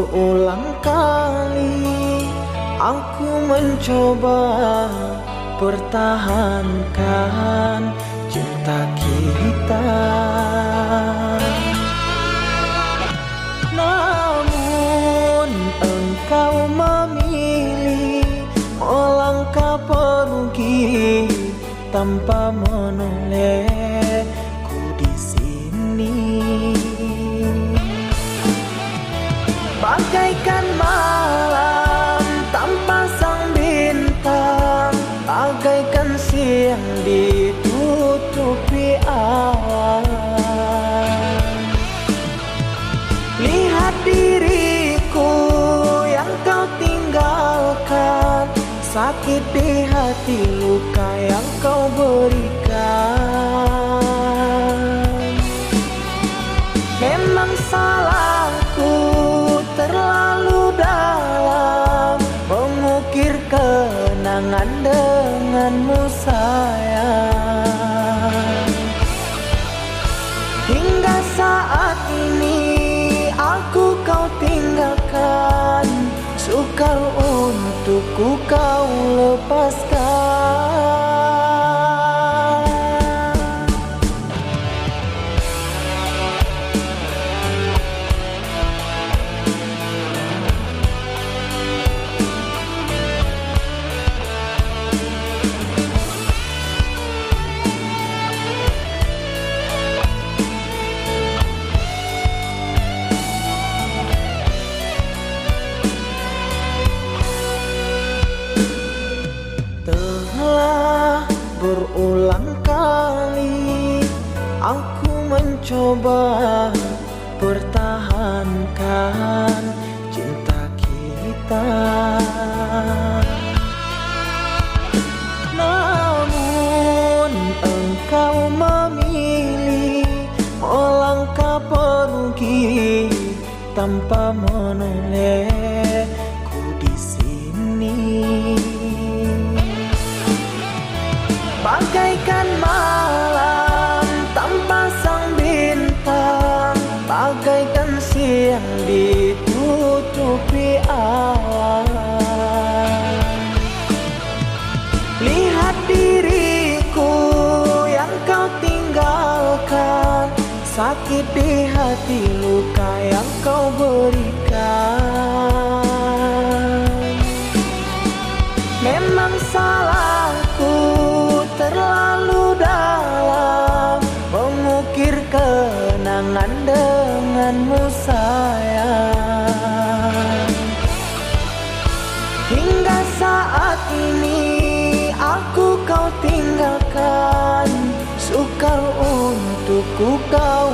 Berulang kali aku mencoba pertahankan cinta kita, namun engkau memilih melangkah pergi tanpa menolehku di sini. Bagaikan malam tanpa sang bintang, bagaikan siang ditutupi awan. Lihat diriku yang kau tinggalkan, sakit di hati, luka yang kau berikan. Memang salahku terlalu dalam mengukir kenangan denganmu sayang. Hingga saat ini aku kau tinggalkan, sukar untukku kau lepaskan. Telah berulang kali aku mencoba pertahankan cinta kita, namun engkau memilih melangkah pergi tanpa menolehku di sini. Bagaikan malam tanpa sang bintang, bagaikan siang ditutupi awan. Lihat diriku yang kau tinggalkan, sakit di hati, luka yang kau berikan. Memang salahku terlalu dalam mengukir kenangan denganmu sayang. Hingga saat ini aku kau tinggalkan, sukar untukku kau